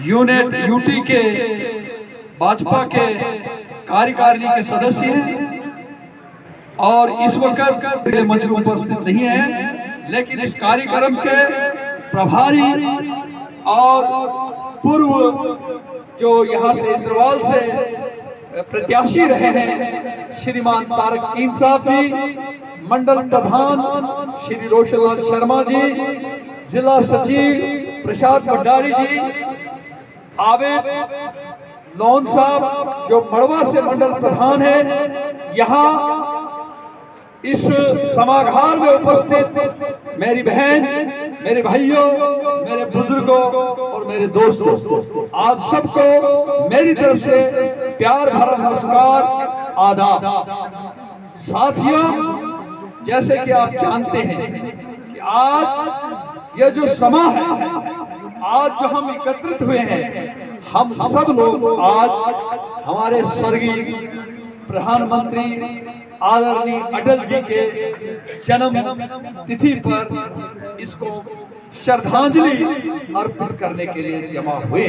Unit UT के भाजपा के कार्यकारिणी के सदस्य हैं और इस वक्त मंच में उपस्थित नहीं है, लेकिन इस कार्यक्रम के प्रभारी और पूर्व जो यहाँ से इंद्रवाल से प्रत्याशी रहे हैं श्रीमान तारकीन साहब जी, मंडल प्रधान श्री रोशनलाल शर्मा जी, जिला सचिव प्रसाद भंडारी जी, आबिद लोन साहब जो मड़वा से मंडल प्रधान है, यहाँ इस सभागार में उपस्थित मेरी बहन, मेरे भाइयों, मेरे बुजुर्गों और मेरे दोस्तों, आप सबको मेरी तरफ से प्यार भरा नमस्कार, आदाब। साथियों, जैसे कि आप जानते हैं कि आज यह जो समा है, आज जो हम एकत्रित हुए हैं, हम सब लोग आज हमारे स्वर्गीय प्रधानमंत्री आदरणीय अटल जी के जन्म तिथि पर इसको श्रद्धांजलि अर्पित करने के लिए जमा हुए।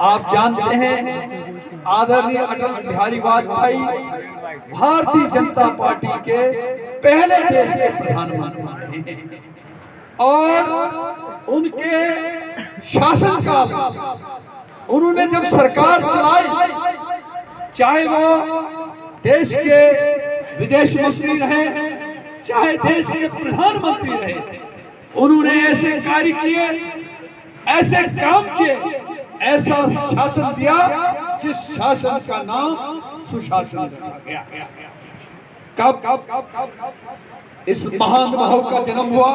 आप जानते हैं आदरणीय अटल बिहारी वाजपेयी भारतीय जनता पार्टी के पहले देश के प्रधानमंत्री हैं और उनके शासनकाल उन्होंने जब सरकार चलाई, चाहे वो देश के विदेश मंत्री रहे, चाहे देश के प्रधानमंत्री रहे, उन्होंने ऐसे कार्य किए, ऐसे काम किए, ऐसा शासन दिया जिस शासन का नाम सुशासन रखा गया। कब इस महान महाव का जन्म हुआ?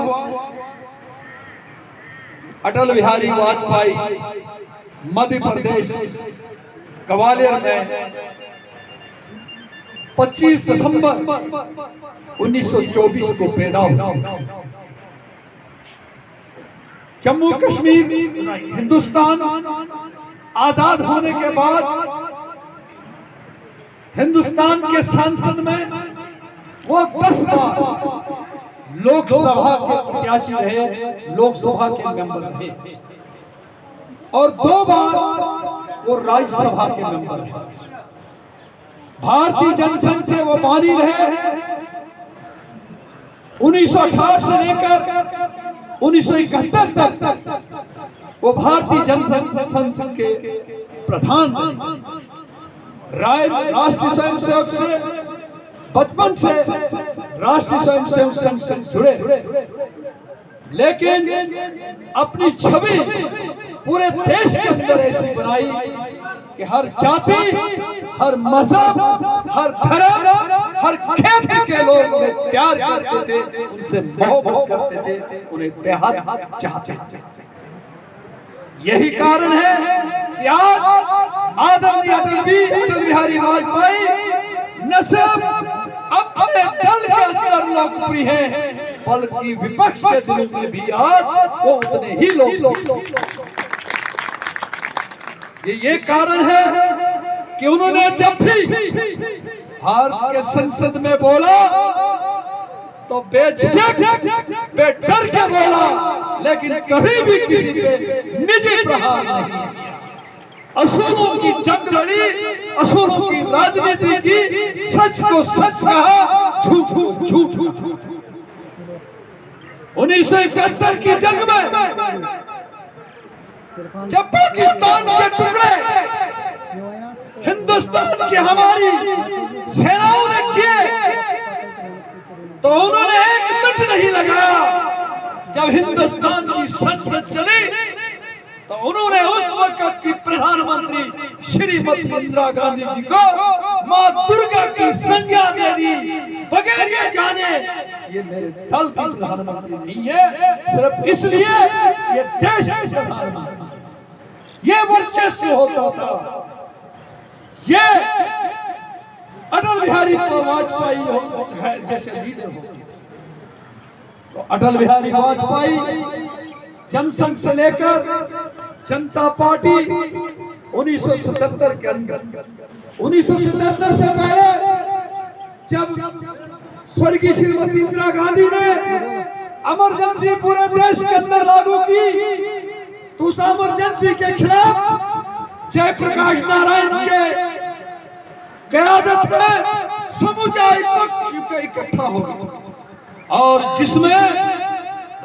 अटल बिहारी वाजपेयी मध्य प्रदेश ग्वालियर में 25 दिसंबर 1924 को पैदा हुआ। जम्मू कश्मीर हिंदुस्तान आजाद होने के बाद हिंदुस्तान के संसद में वो 10 बार लोकसभा के प्रत्याशी रहे, लोकसभा के मेंबर रहे और 2 बार वो राज्यसभा के मेंबर रहे। भारतीय जनसंघ से वो बानी रहे। 1968 से लेकर 1971 तक वो भारतीय जनसंघ के प्रधान। राष्ट्रीय स्वयंसेवक से बचपन से राष्ट्रीय स्वयंसेवक संघ से जुड़े, लेकिन अपनी छवि पूरे देश के अंदर ऐसी बनाई कि हर जाति, हर मजहब, हर धर्म, हर क्षेत्र के लोग उन्हें प्यार करते थे, उनसे मोहब्बत करते थे, उन्हें बेहद चाहते थे। यही कारण है कि आज आदरणीय अटल बिहारी वाजपेयी न सिर्फ अपने दल के अंदर लोकप्रिय हैं, बल्कि विपक्ष के दिलों में भी आज वो उतने ही लोग। ये कारण है कि उन्होंने जब भी भारत के संसद में बोला तो बेझिझक, बेडर के बोला, लेकिन कभी भी किसी पे निजी प्रहार नहीं। असूलों की जंग लड़ी, असूलों की राजनीति की, सच को सच कहा, झूठ को झूठ। 1971 की जंग में जब पाकिस्तान के टुकड़े हिंदुस्तान की हमारी सेनाओं ने किए तो उन्होंने 1 मिनट नहीं लगाया। जब हिंदुस्तान की संसद चली तो उन्होंने उस वक्त की प्रधानमंत्री श्रीमती इंदिरा गांधी जी को मां दुर्गा की संज्ञा दे दी, बगैर ये जाने ये मेरे दल का प्रधानमंत्री नहीं है, सिर्फ इसलिए ये देश के प्रधानमंत्री। ये वर्चस्व होता था, ये अटल बिहारी वाजपेयी जैसे लीडर होते थे। तो अटल बिहारी वाजपेयी जनसंघ से लेकर जनता पार्टी 1977 के अंदर, 1977 से पहले जब स्वर्गीय श्रीमती इंदिरा गांधी ने इमरजेंसी पूरे देश के अंदर लागू की तो उस इमरजेंसी के खिलाफ जयप्रकाश नारायण के क़यादत में समूचा विपक्ष इकट्ठा हो गया और जिसमें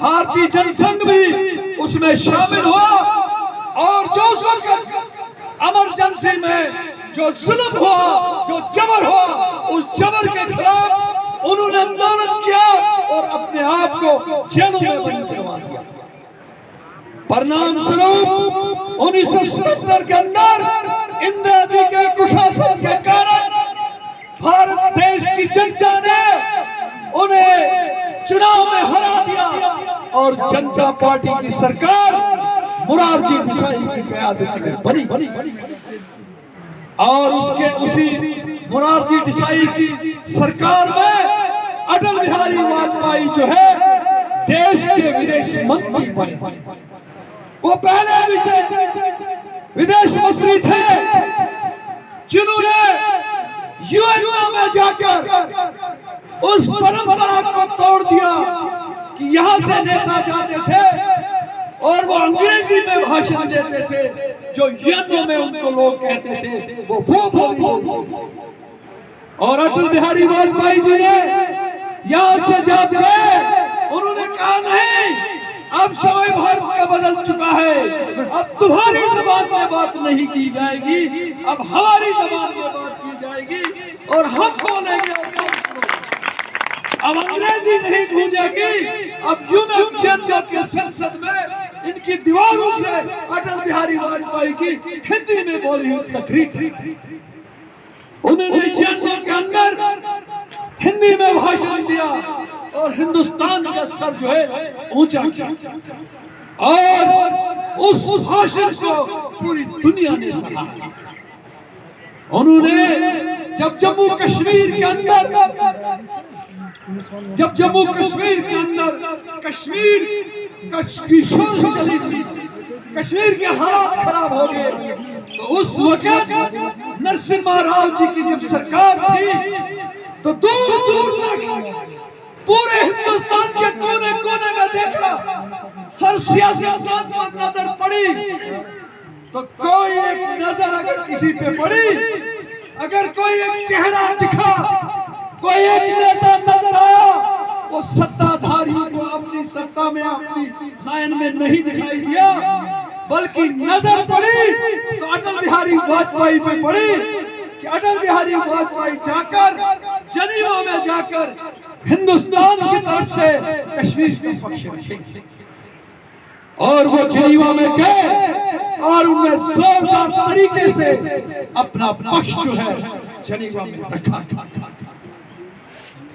भारतीय जनसंघ भी उसमें शामिल हुआ और जो उस वक्त इमरजेंसी में जो जुल्म हुआ, जो जबर हुआ, उस जबर के खिलाफ उन्होंने आंदोलन किया और अपने आप को जेलों में बंद करवा दिया। परिणाम स्वरूप 1977 के अंदर इंदिरा जी के कुशासन के कारण भारत देश की जनता ने उन्हें चुनाव में हरा दिया और जनता पार्टी की सरकार मोरारजी देसाई की क़यादत में बनी और उसी मोरारजी देसाई की सरकार में अटल बिहारी वाजपेयी जो है देश के विदेश मंत्री बने। वो पहले विदेश मंत्री थे जिन्होंने यूएन में जाकर उस परंपरा को तोड़ दिया कि यहाँ से नेता जाते थे और वो अंग्रेजी में भाषण देते थे, जो यूएन में उनको लोग कहते थे वो बोलते। और अटल बिहारी वाजपेयी जी ने यहाँ से जब गए उन्होंने कहा नहीं, अब समय भारत का बदल चुका है, अब तुम्हारी जबान में बात नहीं की जाएगी, अब हमारी जबान में बात की जाएगी और हम बोलेंगे। अब अंग्रेजी नहीं गूंजेगी, अब यूएन के अंदर के संसद में इनकी दीवारों से अटल बिहारी वाजपेयी की हिंदी में बोली हुई तकरीर उन्होंने यूएन के अंदर हिंदी में भाषण दिया और हिंदुस्तान का सर जो है ऊंचा किया और उस भाषण को पूरी दुनिया ने सुना। उन्होंने जब जम्मू कश्मीर के अंदर की शोर चली थी, कश्मीर के हालात खराब हो गए, तो उस वक्त नरसिम्हा राव जी की जब सरकार थी तो दूर दूर तक पूरे हिंदुस्तान के कोने कोने में देखा, हर सियासतदान पर नजर पड़ी तो कोई एक नजर अगर किसी पे पड़ी, अगर कोई एक चेहरा दिखा, कोई एक नेता नजर आया, वो सत्ताधारी को अपनी सत्ता में अपनी लाइन में नहीं दिखाई दिया, बल्कि नजर पड़ी तो अटल बिहारी वाजपेयी पे पड़ी कि अटल बिहारी वाजपेयी जाकर जनीवा में जाकर हिंदुस्तान की तरफ से कश्मीर के पक्ष रखेंगे। और वो जनीवा में गए और उन्हें जोरदार तरीके से अपना पक्ष जो है जनीवा में रखा।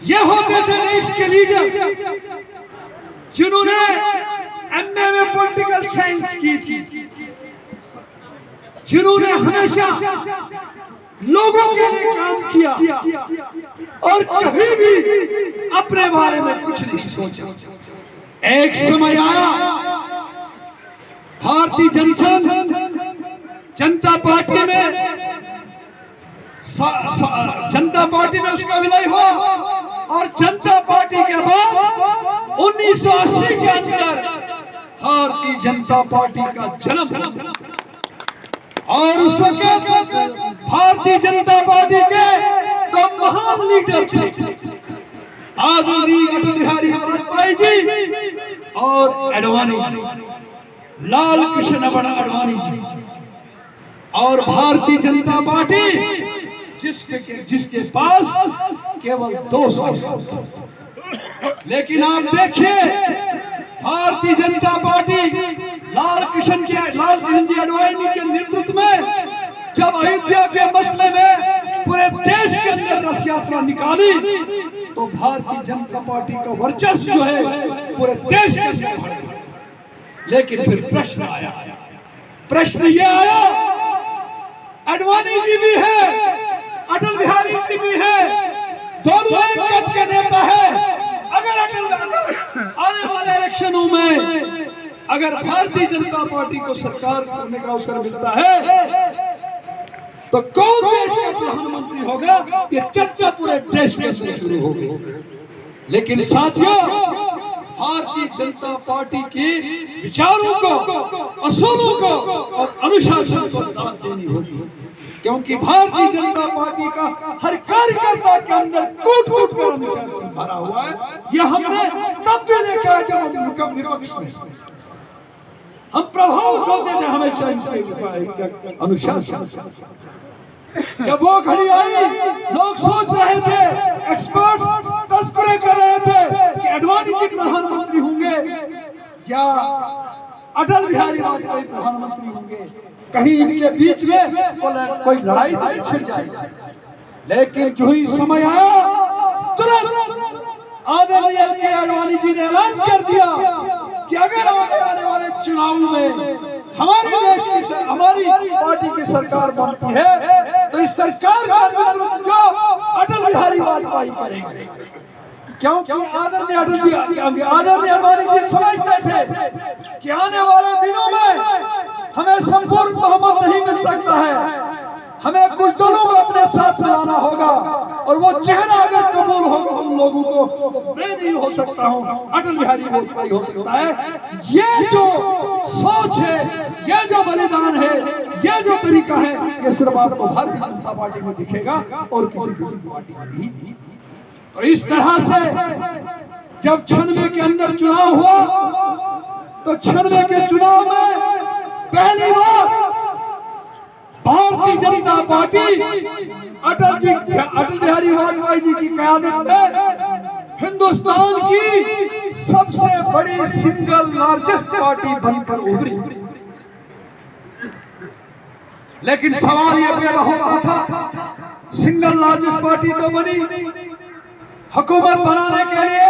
ये होते थे देश के लीडर जिन्होंने एमए में पॉलिटिकल साइंस की थी, जिन्होंने हमेशा लोगों के लिए काम किया और कभी भी अपने बारे में कुछ नहीं सोचा। एक समय आया भारतीय जनता पार्टी में उसका विलय हुआ और जनता पार्टी के बाद 1980 के अंदर भारतीय जनता पार्टी का जन्म और उस वक्त भारतीय जनता पार्टी के दो महान लीडर थे, आदरणीय अटल बिहारी वाजपेयी जी और अडवाणी जी, लाल कृष्ण अडवाणी जी। और भारतीय जनता पार्टी जिसके पास केवल 200, लेकिन आप देखिए भारतीय जनता पार्टी लाल कृष्ण जी अडवाणी के नेतृत्व में जब अयोध्या के मसले में पूरे देश के अंदर रथ यात्रा निकाली तो भारतीय जनता पार्टी का वर्चस्व जो है पूरे देश के अंदर। लेकिन फिर प्रश्न ये आया, अडवाणी जी भी है, अटल बिहारी जी भी है, दोनों एक कद के नेता है। अगर आने वाले इलेक्शनों में अगर भारतीय जनता पार्टी को सरकार करने का अवसर मिलता है तो कौन देश का प्रधानमंत्री होगा, ये चर्चा पूरे देश के अंदर शुरू होगी। लेकिन साथियों, भारतीय जनता पार्टी के विचारों को, असूलों को और अनुशासन को दाद देनी होगी, क्योंकि भारतीय जनता पार्टी का हर कार्यकर्ता के अंदर कूट कूट कर अनुशासन भरा हुआ है। यह हमने तब भी देखा है जब हम विपक्ष में, हम प्रभावित होते थे हमेशा इनके अनुशासन। जब वो घड़ी आई, लोग सोच रहे थे, एक्सपर्ट तस्करे कर रहे थे कि अडवाणी जी प्रधानमंत्री होंगे या अटल बिहारी वाजपेयी प्रधानमंत्री होंगे, कहीं इनके बीच में कोई लड़ाई तो नहीं छिड़ जाएगी। लेकिन जो ही समय आया, तुरंत आदरणीय अडवाणी जी ने ऐलान कर दिया कि अगर आने वाले चुनाव में हमारे देश की, हमारी पार्टी की सरकार बनती है तो इस सरकार का नेतृत्व जो अटल बिहारी वाजपेयी करेंगे, क्योंकि आदरणीय अडवाणी जी समझते थे कि आने वाले दिनों में हमें संपूर्ण बहुमत नहीं मिल सकता है, हमें कुछ दलों को अपने साथ मिलाना होगा, और वो चेहरा अगर कबूल होगा उन लोगों को, मैं नहीं हो सकता हूँ, अटल बिहारी वाजपेयी हो सकता है। ये जो सोच है, ये जो बलिदान है, ये जो तरीका है, ये सिर्फ आपको भारतीय जनता पार्टी में दिखेगा और किसी पार्टी में नहीं। तो इस तरह से जब 96 के अंदर चुनाव हुआ, तो 96 के चुनाव में पहली बार भारतीय जनता पार्टी अटल बिहारी वाजपेयी जी की क़यादत में हिंदुस्तान की सबसे बड़ी सिंगल लार्जेस्ट पार्टी बनकर उभरी। लेकिन सवाल यह पैदा होता था, सिंगल लार्जेस्ट पार्टी तो बनी, हुकूमत बनाने के लिए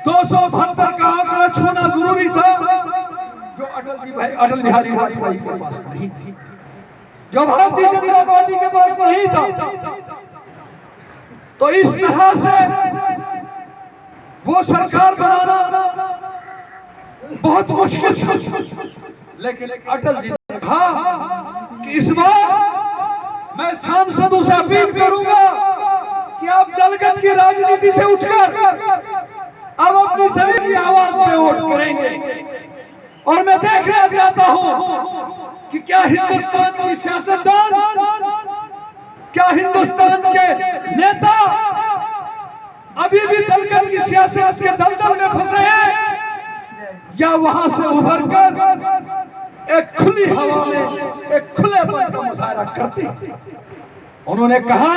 272 का आंकड़ा छूना जरूरी था, जो अटल बिहारी वाजपेयी के पास नहीं थी, जो भारतीय जनता पार्टी के पास नहीं था। तो इस तरह से वो सरकार बनाना बहुत मुश्किल था। लेकिन अटल जी ने कहा कि इस बार मैं सांसदों से अपील करूंगा कि आप दलगत की राजनीति से उठकर अब अपनी जमीन की आवाज पे वोट करेंगे। और मैं देखना चाहता हूं कि क्या हिंदुस्तान की सियासतदान, क्या हिंदुस्तान के नेता अभी भी दलगत की सियासत के दलदल में फंसे हैं, या वहां से उभरकर एक खुली हवा में, एक खुलेपन का मुजाहरा करते हैं। उन्होंने कहा,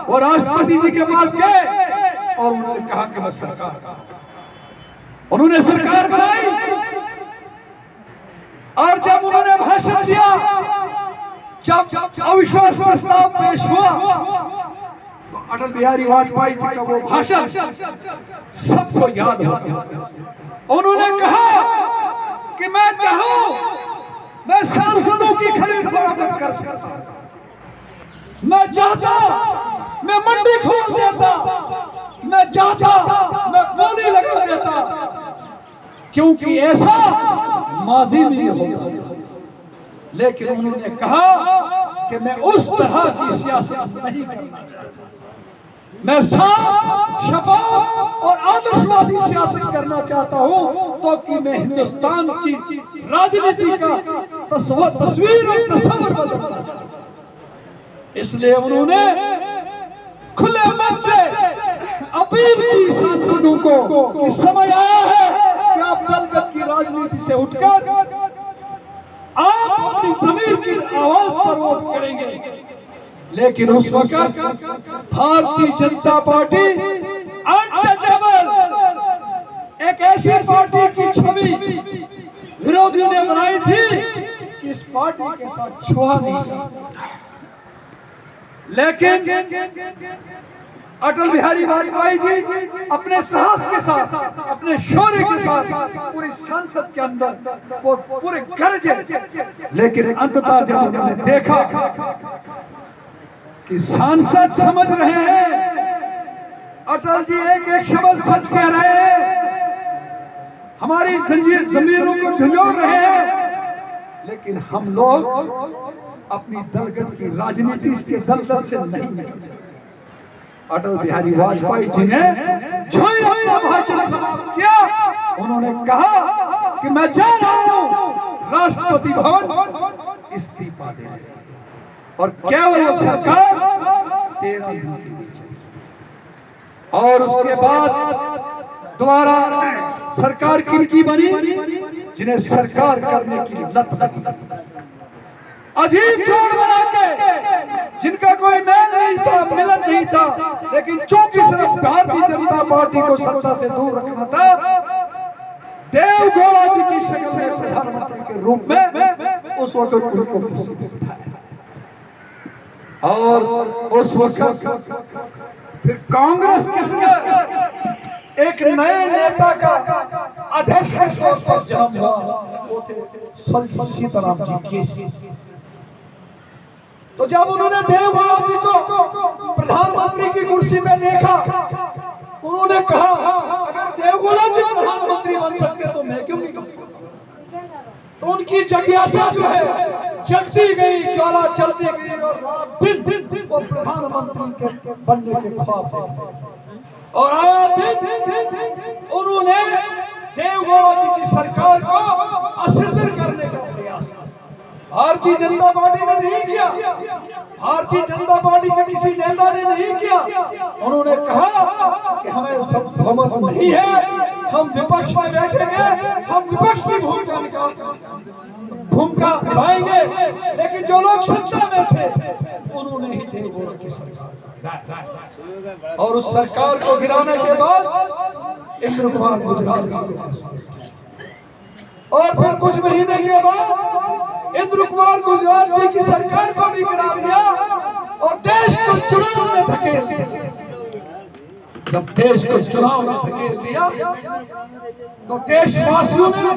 वो राष्ट्रपति जी के पास गए और उन्होंने कहा कि मैं सरकार, उन्होंने सरकार बनाई। और जब उन्होंने भाषण दिया, जब अविश्वास प्रस्ताव पेश हुआ, तो अटल बिहारी वाजपेयी जी का वो भाषण सबको याद हो गया। उन्होंने कहा कि मैं चाहूं, मैं सांसदों की खरीद फरोख्त कर सकता, मैं चाहता मैं मंडी खोल देता, मैं चाहता मैं बोली लगा देता, क्योंकि ऐसा माजी में होगा। लेकिन उन्होंने कहा कि मैं उस तरह की सियासत नहीं करना चाहता, मैं साफ, शफाफ और आदर्शवादी सियासत करना चाहता हूं, तो कि मैं हिंदुस्तान की राजनीति का तस्वीर और तस्वर बदलना चाहता हूं। इसलिए उन्होंने खुले मन से अपील की सांसदों को कि समय आया है कि आप दलगत की राजनीति से उठकर आप अपनी जमीर की आवाज पर वोट करेंगे। लेकिन उस वक्त भारतीय जनता पार्टी अनटचेबल, एक ऐसी पार्टी की छवि विरोधियों ने बनाई थी कि इस पार्टी के साथ छुआ नहीं जा सकता। लेकिन अटल बिहारी वाजपेयी जी अपने साहस के साथ, अपने शौर्य के साथ पूरी संसद के अंदर वो पूरे गरजे। लेकिन अंततः जब उन्होंने देखा कि सांसद समझ रहे हैं, अटल जी एक एक शब्द सच कह रहे हैं, हमारी जमीरों को झंझोड़ रहे हैं, लेकिन हम लोग अपनी दलगत की राजनीति के दलदल से नहीं निकल सकते। अटल बिहारी वाजपेयी जी ने जो ही अपना भाषण समाप्त किया, उन्होंने कहा कि मैं जा रहा हूं राष्ट्रपति भवन इस्तीफा देने, और केवल सरकार 13 दिन के लिए चली। और उसके बाद दोबारा सरकार किनकी बनी? जिन्हें सरकार करने की लत लगी, अजीब जोड़ बना के, जिनका कोई मेल नहीं था, मिलन नहीं था, लेकिन चूंकि सिर्फ भारतीय जनता पार्टी को सत्ता से दूर रखना था, देवगौड़ा जी की शक्ल में प्रधानमंत्री के रूप में उस वक्त उनको कुर्सी पे बिठाया। और उस वक्त फिर कांग्रेस के एक नए नेता का अध्यक्ष के तौर पर जन्म हुआ, वो थे स्वर्गीय सीताराम जी केसी। तो जब उन्होंने देवगौड़ा जी को प्रधानमंत्री की कुर्सी पे देखा, उन्होंने कहा अगर देवगौड़ा जी प्रधानमंत्री बन सकते तो मैं क्यों नहीं बन सकता। तो उनकी जिज्ञासा जो है चलती गई, ज्वाला चलती गई, और दिन दिन वो प्रधानमंत्री के बनने के ख्वाब देखते, और आज दिन उन्होंने देवगौड़ा जी की सरकार को अस्थिर करने का प्रयास किया। भारतीय जनता पार्टी ने नहीं किया, भारतीय जनता पार्टी के किसी नेता ने नहीं किया। उन्होंने कहा कि हमें सब बहुमत नहीं है, हम विपक्ष में बैठेंगे, हम विपक्ष की भूमिका निभाएंगे। लेकिन जो लोग सत्ता में थे उन्होंने ही देवगौड़ा की सरकार, और उस सरकार को गिराने के बाद इंद्र कुमार गुजराल जी, और फिर कुछ महीने के बाद इंद्र कुमार गुजराल जी की सरकार को भी गिरा दिया और देश को चुनाव में धकेल दिया। जब देश को चुनाव में धकेल दिया तो देशवासियों ने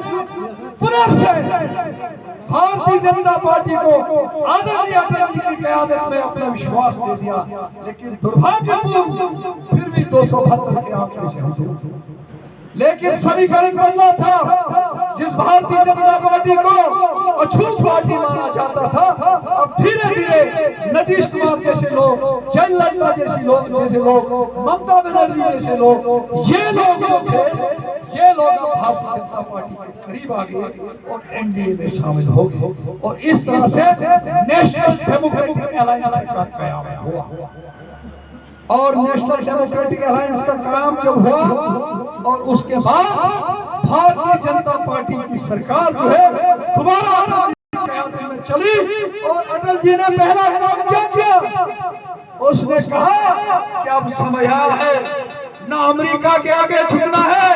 पुनर्से भारतीय जनता पार्टी को आदरणीय अटल जी की क़यादत में अपना विश्वास दे दिया। लेकिन दुर्भाग्यपूर्ण फिर भी 272 के आंकड़े से हम, लेकिन समीकरण बनना था। जिस भारतीय जनता पार्टी को अछूत पार्टी माना जाता था, अब धीरे धीरे नीतीश कुमार जैसे लोग, जयललिता जैसे लोग, ममता बनर्जी जैसे लोग, ये लोग जो थे, ये लोग भारतीय जनता पार्टी के करीब आ गए और एनडीए में शामिल हो गए, और इस तरह से नेशनल डेमोक्रेटिक अलायंस का कायम हुआ। और नेशनल डेमोक्रेटिक अलायंस का काम जब हुआ, और उसके बाद भारतीय जनता पार्टी की सरकार जो है दोबारा अटल जी की क़यादत में चली, और अटल जी ने पहला काम क्या किया? उसने कहा कि अब समय आया है, ना अमेरिका के आगे झुकना है,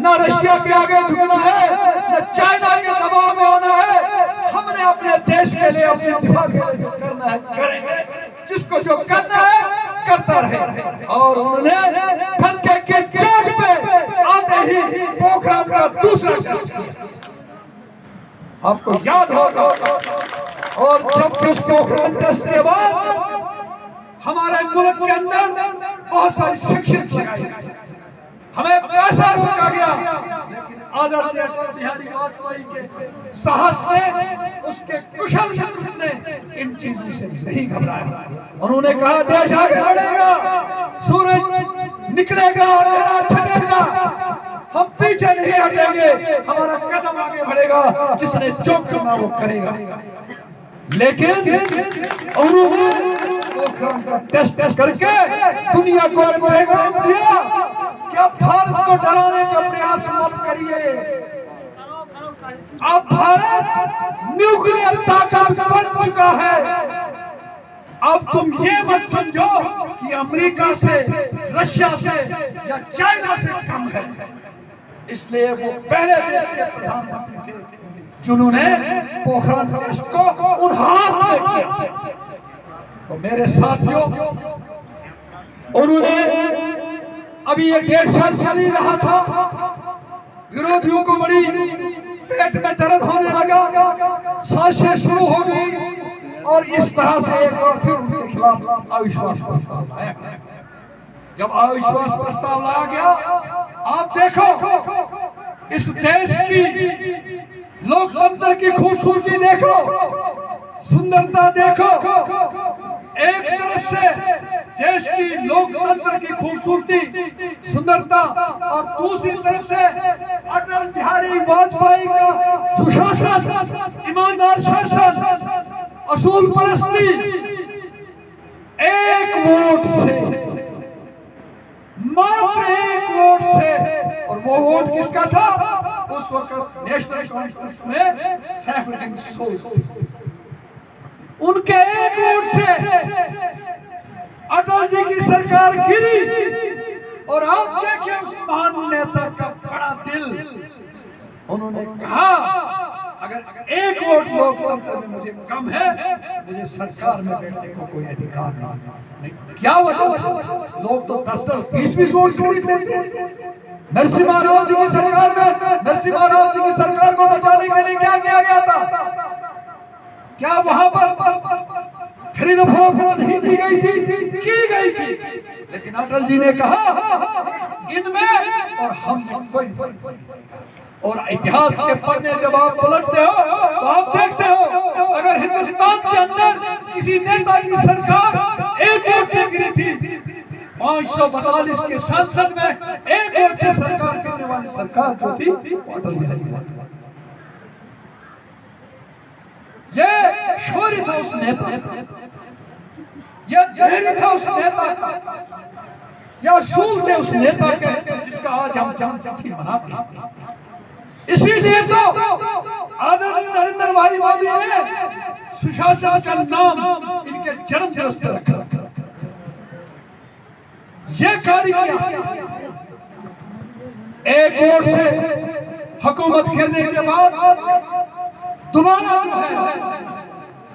ना रशिया के आगे झुकना है, ना चाइना के दबाव में आना है। हमने अपने देश के लिए, अपने दिफा के लिए जो करना है करेंगे, जिसको जो करना है करता रहे। और उन्होंने डंके के चोट पे आते ही पोखरण का दूसरा टेस्ट किया, आपको याद होगा। और जब उस पोखरण टेस्ट के बाद हमारे मुल्क के अंदर बहुत सारी शिक्षित लगाई, हमें पैसा रोका गया, लेकिन आदरणीय अटल बिहारी वाजपेयी के साहस से, उसके कुशल नेतृत्व ने इन चीजों से नहीं घबराया। उन्होंने कहा देश आगे बढ़ेगा, सूरज निकलेगा, अंधेरा छटेगा, हम पीछे नहीं हटेंगे, हमारा कदम आगे बढ़ेगा, जिसने जो करना वो करेगा। लेकिन उन्होंने पोखरण का टेस्ट करके दुनिया को पैगाम दिया कि अब भारत को डराने का प्रयास मत करिए, अब भारत न्यूक्लियर ताकत बन चुका है। अब तुम ये मत समझो कि अमेरिका से, रशिया से या चाइना से कम है। इसलिए वो पहले देश के प्रधानमंत्री थे जिन्होंने पोखरण टेस्ट को उन हाथ में किया। तो मेरे साथियों, उन्होंने अभी ये 1.5 साल चल ही रहा था, विरोधियों को बड़ी पेट में दर्द होने लगा, साजिशें शुरू हो गई, और इस तरह से एक बार फिर उनके खिलाफ अविश्वास प्रस्ताव लाया गया। जब अविश्वास प्रस्ताव लाया गया, आप देखो इस देश की लोकतंत्र की खूबसूरती देखो, सुंदरता देखो। एक तरफ से देश की लोकतंत्र की खूबसूरती, सुंदरता, और दूसरी तरफ से अटल बिहारी वाजपेयी का सुशासन, ईमानदार शासन, असूल परस्ती, एक वोट से, मात्र एक वोट से, और वो वोट किसका था? उस वक्त नेशनल कॉन्फ्रेंस में सैफुद्दीन सोज, उनके एक वोट से अटल जी की सरकार गिरी। और आप देखिए उस महान नेता का बड़ा दिल, उन्होंने कहा अगर एक वोट लोकतंत्र में मुझे कम है, मुझे सरकार में बैठने को कोई अधिकार नहीं। क्या वजह? लोग तो 10-10, 20-20 वोट खरीद लेते हैं। नरसिम्हा राव जी की सरकार में, नरसिम्हा राव जी की सरकार को बचाने के लिए क्या किया गया था? क्या वहां पर खरीद फरोख्त नहीं की गई थी? की गई थी। लेकिन अटल जी ने कहा इनमें और हम कोई। और इतिहास के पन्ने जब आप पलटते हो तो आप देखते हो अगर हिंदुस्तान के अंदर किसी नेता की सरकार एक वोट से गिरी थी, 542 के संसद में एक वोट से सरकार करने वाली सरकार जो थी अटल बिहारी वाजपेयी। ये शौर्य था उस नेता, ये धैर्य था उस नेता का, या असूल थे उस नेता के, जिसका आज हम जन्मतिथि मनाते हैं। इसीलिए तो आदरणीय नरेंद्र भाई मोदी ने सुशासन का नाम इनके जन्म दिवस पर रखा। ये कार्य किया। एक वोट से हुकूमत गिरने के बाद दोबारा जो है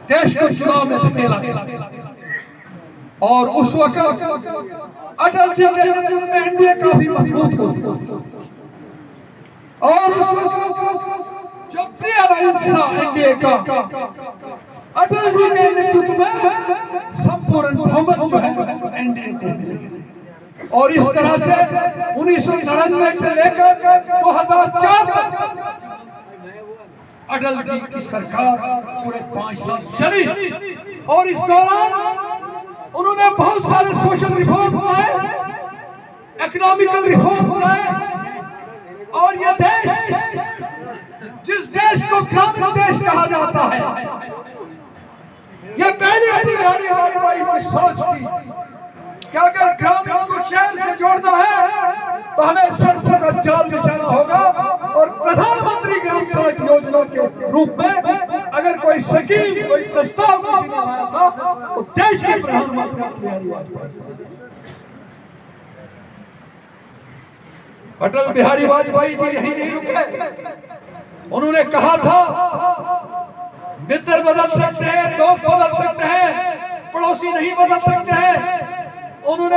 देश को चुनाव में धकेला, और उस वक्त अटल जी के नेतृत्व में एनडीए काफी मजबूत हो, और उस वक्त जो प्री अलायंस था एनडीए का, अटल जी के नेतृत्व में संपूर्ण बहुमत जो है एनडीए को मिली। और इस तरह से 1999 से लेकर 2004 तक अटल जी की सरकार पूरे 5 साल चली। और इस दौरान उन्होंने बहुत सारे सोशल रिफॉर्म लाए, इकोनॉमिकल रिफॉर्म लाए, और ये देश, जिस देश को ग्रामीण देश कहा जाता है, ये पहली अटल बिहारी वाजपेयी की सोच थी कि अगर ग्रामीण को शहर से जोड़ना है तो हमें सड़कों का जाल बिछाना होगा। और प्रधानमंत्री ग्राम सड़क योजना के रूप में अगर कोई स्कीम, कोई प्रस्ताव किसी ने लाया था तो देश के प्रधानमंत्री अटल बिहारी वाजपेयी। अटल बिहारी वाजपेयी जी यही नहीं रुके, उन्होंने कहा था मित्र बदल सकते हैं, दोस्त बदल सकते हैं, पड़ोसी नहीं बदल सकते हैं। उन्होंने